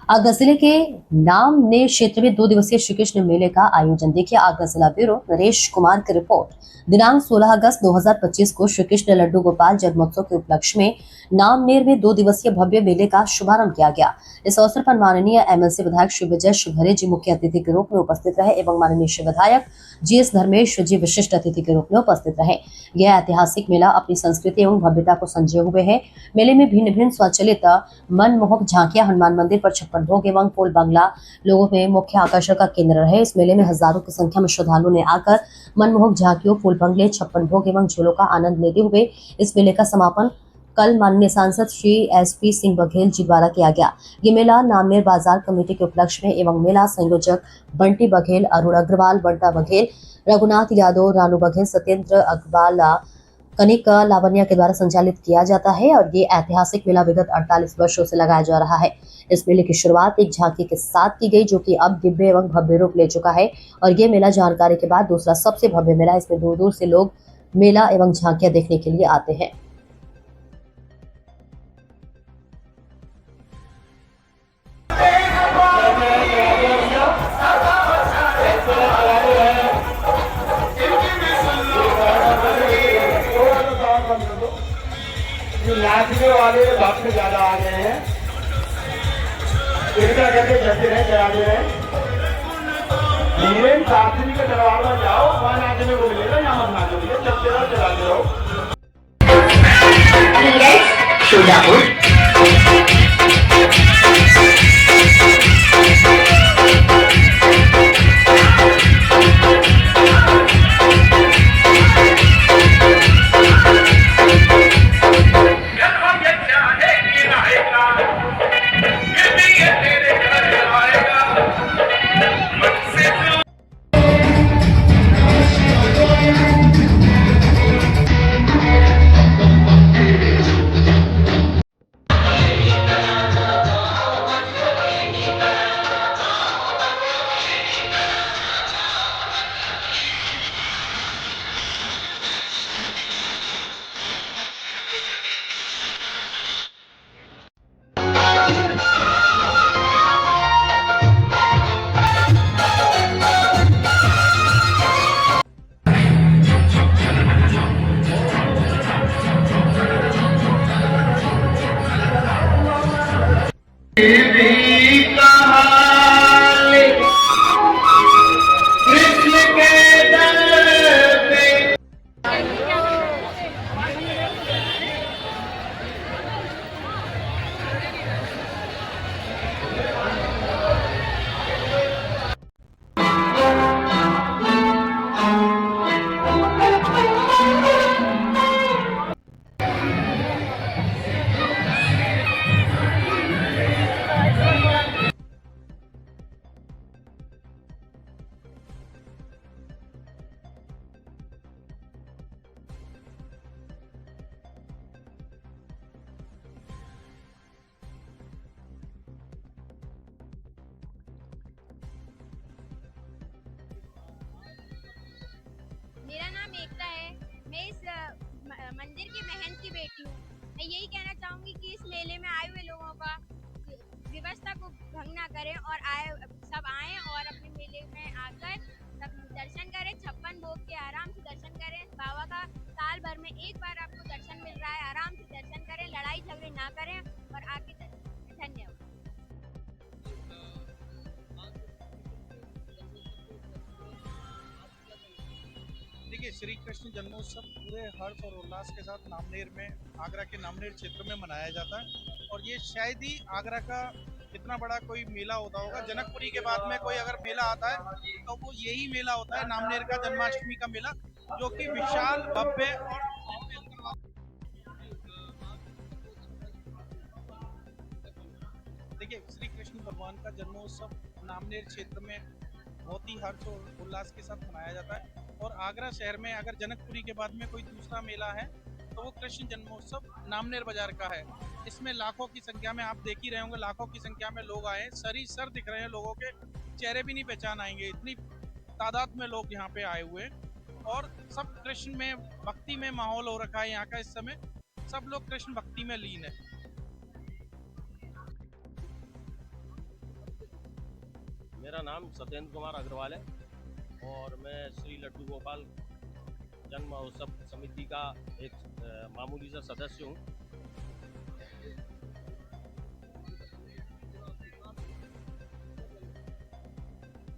आगरा जिले के नामनेर क्षेत्र में 2 दिवसीय श्री कृष्ण मेले का आयोजन। देखिए आगरा जिला ब्यूरो नरेश कुमार की रिपोर्ट। दिनांक 16 अगस्त 2025 को श्री कृष्ण लड्डू गोपाल जन्मोत्सव के उपलक्ष्य में नामनेर में 2 दिवसीय भव्य मेले का शुभारंभ किया गया। इस अवसर पर माननीय एमएलसी विधायक श्री विजय शिवहरे जी मुख्य अतिथि के रूप में उपस्थित रहे एवं माननीय श्री विधायक जीएस धर्मेश जी विशिष्ट अतिथि के रूप में उपस्थित रहे। यह ऐतिहासिक मेला अपनी संस्कृति एवं भव्यता को संजोए हुए है। मेले में भिन्न भिन्न स्वचालित मनमोहक झांकियां हनुमान मंदिर पर छप्पन भोग एवं फूल बंगला लोगों में मुख्य आकर्षण का केंद्र रहे। इस मेले में हजारों की संख्या में श्रद्धालुओं ने आकर मनमोहक झांकियों, फूल बंगले, छप्पन भोग एवं झूलों का आनंद लेते हुए इस मेले का समापन कल माननीय सांसद श्री एसपी सिंह बघेल जी द्वारा किया गया। ये मेला नामनेर बाजार कमेटी के उपलक्ष्य में एवं मेला संयोजक बंटी बघेल, अरुण अग्रवाल, बंटा बघेल, रघुनाथ यादव, रानू बघेल, सत्येंद्र अग्रवाल, कनिक लावण्या के द्वारा संचालित किया जाता है और ये ऐतिहासिक मेला विगत 48 वर्षों से लगाया जा रहा है। इस मेले की शुरुआत एक झांकी के साथ की गई जो कि अब दिव्य एवं भव्य रूप ले चुका है और ये मेला जानकारी के बाद दूसरा सबसे भव्य मेला। इसमें दूर दूर से लोग मेला एवं झांकियां देखने के लिए आते हैं। जो नाचने वाले बाप से ज्यादा आ गए हैं, कृपया करके चलते रहे, चलाते रहे। धीरे शास्त्री के दरबार में जाओ, वहां नाचने को मिलेगा, यहाँ मत नाचो, चलते रहो, चलाते रहो। मेरा नाम एकता है। मैं इस मंदिर की महंत की बेटी हूँ। मैं यही कहना चाहूंगी कि इस मेले में आए हुए लोगों का व्यवस्था को भंग ना करें और सब आए और अपने मेले में आकर सब दर्शन करें, छप्पन भोग के आराम से दर्शन करें। बाबा का साल भर में एक बार आपको दर्शन मिल रहा है, आराम से दर्शन करें, लड़ाई झगड़े ना करें और आगे धन्यवाद। देखिए, श्री कृष्ण जन्मोत्सव पूरे हर्ष और उल्लास के साथ नामनेर में, आगरा के नामनेर क्षेत्र में मनाया जाता है और ये शायद ही आगरा का इतना बड़ा कोई मेला होता होगा। जनकपुरी के बाद में कोई अगर मेला आता है तो वो यही मेला होता है, नामनेर का जन्माष्टमी का मेला, जो कि विशाल, भव्य और देखिए, श्री कृष्ण भगवान का जन्मोत्सव नामनेर क्षेत्र में बहुत ही हर्ष और उल्लास के साथ मनाया जाता है और आगरा शहर में अगर जनकपुरी के बाद में कोई दूसरा मेला है तो वो कृष्ण जन्मोत्सव नामनेर बाजार का है। इसमें लाखों की संख्या में, आप देख ही रहे होंगे, लाखों की संख्या में लोग आए, सर दिख रहे हैं, लोगों के चेहरे भी नहीं पहचान आएंगे, इतनी तादाद में लोग यहाँ पे आए हुए हैं और सब कृष्ण में, भक्ति में माहौल हो रखा है यहाँ का। इस समय सब लोग कृष्ण भक्ति में लीन है। मेरा नाम सत्येंद्र कुमार अग्रवाल है और मैं श्री लड्डू गोपाल जन्म महोत्सव समिति का एक मामूली सा सदस्य हूँ।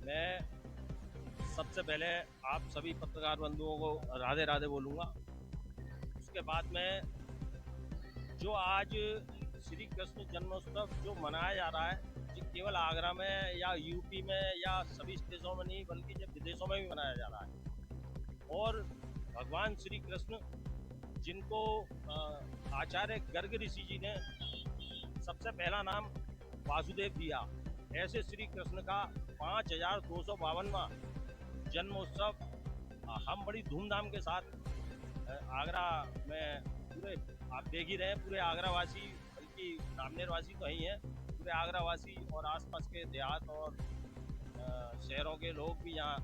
मैं सबसे पहले आप सभी पत्रकार बंधुओं को राधे राधे बोलूँगा। उसके बाद में जो आज श्री कृष्ण जन्मोत्सव जो मनाया जा रहा है, ये केवल आगरा में या यूपी में या सभी देशों में नहीं बल्कि जब विदेशों में भी मनाया जा रहा है। और भगवान श्री कृष्ण जिनको आचार्य गर्ग ऋषि जी ने सबसे पहला नाम वासुदेव दिया, ऐसे श्री कृष्ण का 5252वां जन्मोत्सव हम बड़ी धूमधाम के साथ आगरा में पूरे आप देख ही रहे हैं, पूरे आगरावासी बल्कि नामनेर वासी तो ही हैं, पूरे आगरावासी और आसपास के देहात और शहरों के लोग भी यहाँ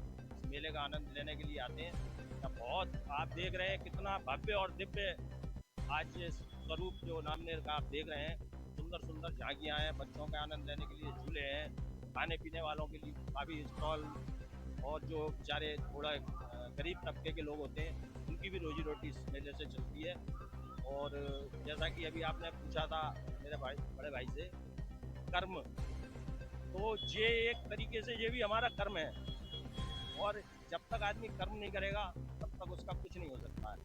मेले का आनंद लेने के लिए आते हैं। बहुत आप देख रहे हैं कितना भव्य और दिव्य आज ये स्वरूप जो नामनेर का आप देख रहे हैं। सुंदर सुंदर झांकियाँ हैं, बच्चों का आनंद लेने के लिए झूले हैं, खाने पीने वालों के लिए काफ़ी स्टॉल, और जो बेचारे थोड़ा गरीब तबके के लोग होते हैं उनकी भी रोजी रोटी इस मेले से चलती है। और जैसा कि अभी आपने पूछा था मेरे भाई बड़े भाई से, कर्म, तो ये एक तरीके से ये भी हमारा कर्म है, और जब तक आदमी कर्म नहीं करेगा तब तक उसका कुछ नहीं हो सकता है।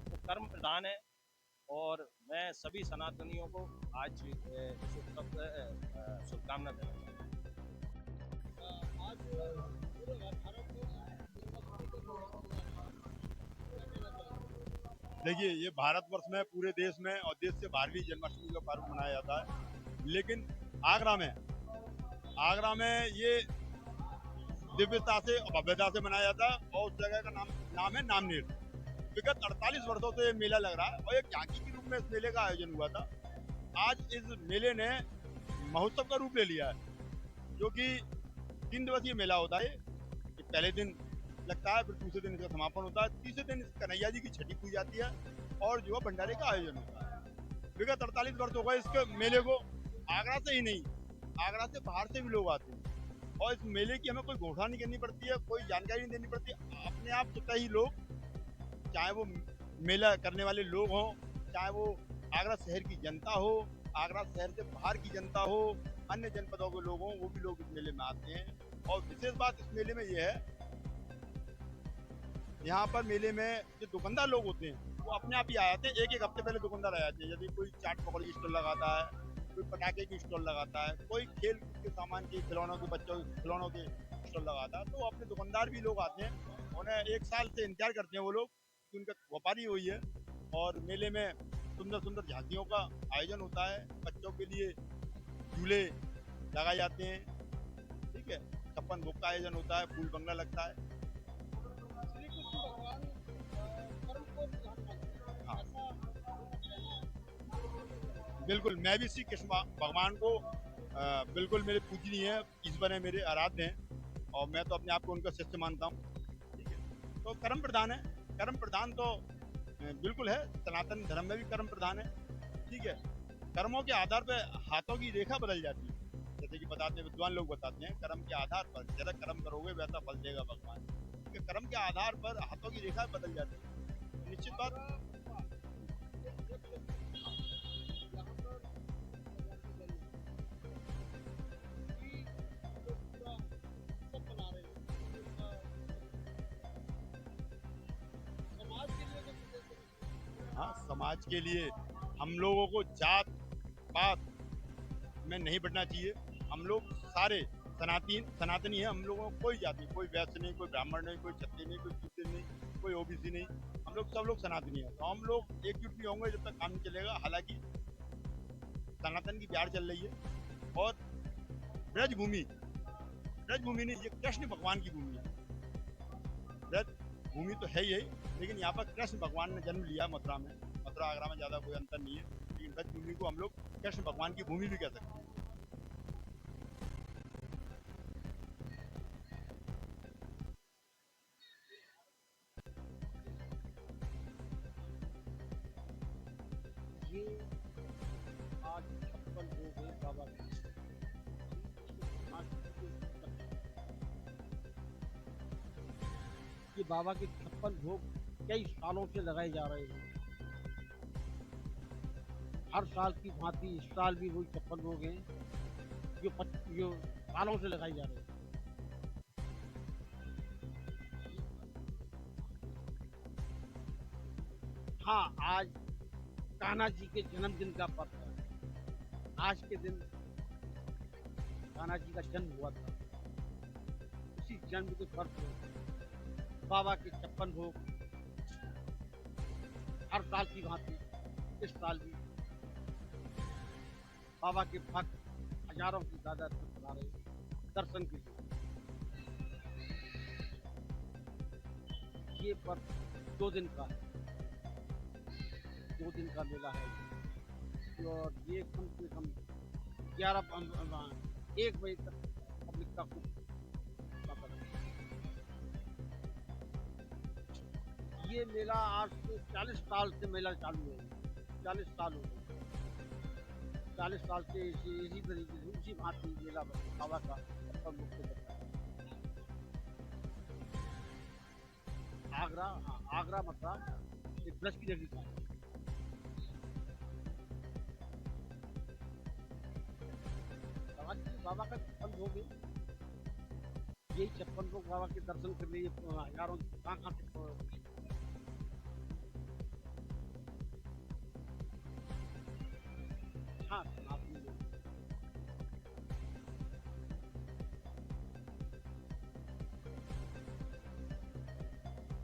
तो कर्म प्रधान है, और मैं सभी सनातनियों को आज इस उत्सव शुभकामना देना चाहता देखिए, ये भारतवर्ष में पूरे देश में और देश से बाहर भी जन्माष्टमी का पर्व मनाया जाता है, लेकिन आगरा में ये दिव्यता से और भव्यता से मनाया जाता है, और उस जगह का नाम है नामनेर। विगत 48 वर्षों से ये मेला लग रहा है और एक झांकी के रूप में इस मेले का आयोजन हुआ था। आज इस मेले ने महोत्सव का रूप ले लिया है, जो कि 3 दिवसीय मेला होता है। ये पहले दिन लगता है, फिर दूसरे दिन इसका समापन होता है, तीसरे दिन कन्हैया जी की छठी पूजी जाती है और जो है भंडारे का आयोजन होता है। विगत 48 वर्ष हो गए इसके मेले को। आगरा से ही नहीं, आगरा से बाहर से भी लोग आते हैं, और इस मेले की हमें कोई घोषणा नहीं करनी पड़ती है, कोई जानकारी नहीं देनी पड़ती, अपने आप स्वतः ही लोग, चाहे वो मेला करने वाले लोग हों, चाहे वो आगरा शहर की जनता हो, आगरा शहर से बाहर की जनता हो, अन्य जनपदों के लोग हों, वो भी लोग इस मेले में आते हैं। और विशेष बात इस मेले में ये है, यहाँ पर मेले में जो दुकानदार लोग होते हैं वो अपने आप ही आ जाते हैं। एक हफ्ते पहले दुकानदार आ जाते हैं। यदि कोई चाट पकौड़ी की स्टॉल लगाता है, कोई पटाखे की स्टॉल लगाता है, कोई खेल के सामान के खिलौनों के बच्चों खिलौनों के स्टॉल लगाता है, तो अपने दुकानदार भी लोग आते हैं। उन्हें 1 साल से इंतजार करते हैं वो लोग कि उनका व्यापारी हुई है। और मेले में सुंदर सुंदर झांकियों का आयोजन होता है, बच्चों के लिए झूले लगाए जाते हैं, ठीक है, 56 भोग का आयोजन होता है, फूल बंगला लगता है। बिल्कुल, मैं भी श्री कृष्ण भगवान को बिल्कुल मेरे पूजनीय है, ईश्वर है, मेरे आराध्य हैं, और मैं तो अपने आप को उनका शिष्य मानता हूँ, ठीक है। तो कर्म प्रधान है, कर्म प्रधान तो बिल्कुल है, सनातन धर्म में भी कर्म प्रधान है, ठीक है। कर्मों के आधार पर हाथों की रेखा बदल जाती है, जैसे कि बताते विद्वान लोग बताते हैं, कर्म के आधार पर जैसा कर्म करोगे वैसा फल देगा भगवान। कर्म के आधार पर हाथों की रेखा बदल जाती है, निश्चित बात। हाँ, समाज के लिए हम लोगों को जात पात में नहीं बढ़ना चाहिए। हम लोग सारे सनातनी हैं, हम लोगों को कोई जाति, कोई वैश्य नहीं, कोई ब्राह्मण नहीं, कोई क्षत्रिय नहीं, कोई शूद्र नहीं, कोई ओबीसी नहीं, हम लोग सब लोग सनातनी हैं। तो हम लोग एकजुट भी होंगे जब तक काम नहीं चलेगा। हालांकि सनातन की प्यार चल रही है, और ब्रजभूमि नहीं, ये कृष्ण भगवान की भूमि है। ब्रज भूमि तो है ही, लेकिन यहाँ पर कृष्ण भगवान ने जन्म लिया मथुरा में। मथुरा आगरा में ज़्यादा कोई अंतर नहीं है, लेकिन ब्रज भूमि को हम लोग कृष्ण भगवान की भूमि भी कह सकते हैं। ये आज 56 हो गए बाबा कि बाबा के 56 भोग कई सालों से लगाए जा रहे हैं। हर साल की भांति इस साल भी वही 56 भोग हैं जो सालों से लगाए जा रहे हैं। हाँ, आज कान्हा जी के जन्मदिन का पर्व है। आज के दिन कान्हा जी का जन्म हुआ था। उसी जन्म के पर्व में बाबा के 56 भोग हर साल की भांति इस साल भी बाबा के भक्त हजारों की तादाद में बना रहे दर्शन के लिए। ये पर्व 2 दिन का है, 2 दिन का मेला है और ये कम से कम 1 बजे तक पब्लिक का खूब ये मेला आज से 40 साल से मेला चालू है। 40 साल हो गए। 40 साल से इसी तरीके से उसी भांति मेला बाबा का सब मुक्त करता है। आगरा मथुरा एक ब्रज की नगरी था। बाबा का 56 भोग है। यही 56 भोग बाबा के दर्शन करने हजारों कहाँ से हाँ